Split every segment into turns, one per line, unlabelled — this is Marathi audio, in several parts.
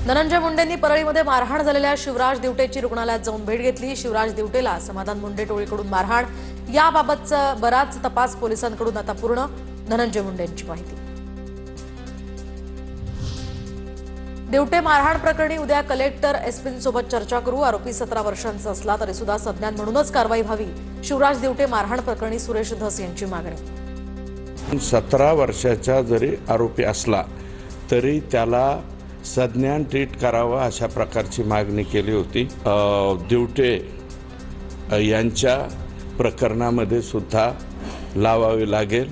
धनंजय मुंडेंनी परळीमध्ये मारहाण झालेल्या शिवराज दिवटेची रुग्णालयात जाऊन भेट घेतली। शिवराज दिवटेला समाधान मुंडे टोळीकडून मारहाण, याबाबतचा बराच तपास पोलिसांकडून आता पूर्ण। धनंजय मुंडेंची माहिती। दिवटे मारहाण प्रकरणी उद्या कलेक्टर एसपींसोबत चर्चा करू। आरोपी 17 वर्षांचा असला तरी सुद्धा संज्ञान म्हणूनच कारवाई व्हावी। शिवराज दिवटे मारहाण प्रकरणी सुरेश धस यांची मागणी।
17 वर्षाचा जरी आरोपी असला तरी त्याला संज्ञान ट्रीट करावा अशा प्रकारची मागणी केली होती। दिवटे यांच्या प्रकरणामध्ये सुद्धा लावावी लागेल।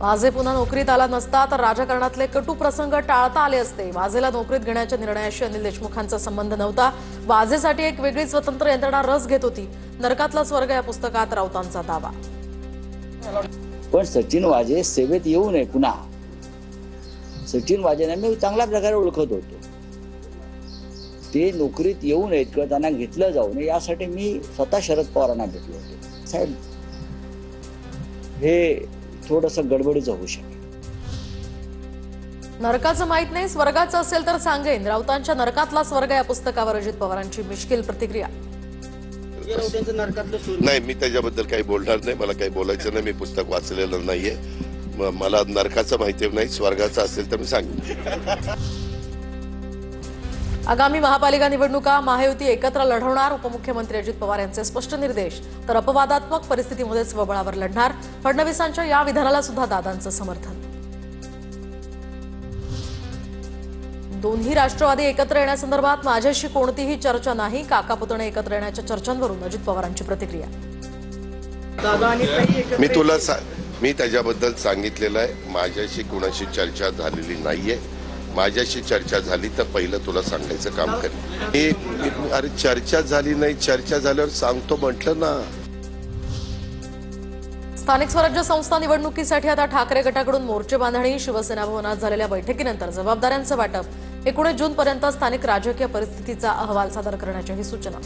वाझे पुन्हा नोकरीत आला नसता तर राजकारणातले कटू प्रसंग टाळता आले असते। वाझेला नोकरीत घेण्याच्या निर्णयाशी अनिल देशमुखांचा संबंध नव्हता। वाझेसाठी एक वेगळी स्वतंत्र यंत्रणा रस घेत होती। नरकातला स्वर्ग या पुस्तकात राऊतांचा दावा।
पण सचिन वाझे सेवेत येऊ नये पुन्हा। सचिन वाझेंना मी चांगल्या प्रकारे ओळखत होतो। ते नोकरीत येऊ नयेत किंवा त्यांना घेतलं जाऊ नये यासाठी मी स्वतः शरद पवारांना भेटलो होतो। साहेब, हे थोडंसं गडबडीचं होऊ शकेल।
नरकाचं माहित नाही, स्वर्गाचं असेल तर सांगेन। राऊतांच्या नरकातला स्वर्ग या पुस्तकावर अजित पवारांची मिश्किल प्रतिक्रिया।
नाही, मी त्याच्याबद्दल काही बोलणार नाही। मला काही बोलायचं नाही। मी पुस्तक वाचलेलं नाहीये। मला नरकाचं माहिती नाही, स्वर्गाचं असेल तर मी सांगेन।
आगामी महापालिका निवडणुका महायुती एकत्र लढवणार। उपमुख्यमंत्री अजित पवार यांचे स्पष्ट निर्देश। तर अपवादात्मक परिस्थितीमध्ये स्वबळावर लढणार। फडणवीसांच्या या विधानाला सुद्धा दादांचं समर्थन। दोन्ही राष्ट्रवादी एकत्र येण्यासंदर्भात माझ्याशी कोणतीही चर्चा नाही। काका पुतणे एकत्र येण्याच्या चर्चांवरून अजित पवारांची प्रतिक्रिया।
मी त्याच्याबद्दल सांगितलेलं आहे, माझ्याशी कुणाशी चर्चा झालेली नाहीये। माझ्याशी चर्चा झाली तर पहिलं तुला सांगायचं काम करेन। अरे चर्चा झाली नाही, चर्चा झाल्यावर सांगतो म्हटलं ना।
स्थानिक स्वराज्य संस्था निवडणुकीसाठी आता ठाकरे गटाकडून मोर्चे बांधणी। शिवसेना भवनात झालेल्या बैठकीनंतर जबाबदाऱ्यांचं वाटप। 19 जूनपर्यंत स्थानिक राजकीय परिस्थितीचा अहवाल सादर करण्याच्याही सूचना।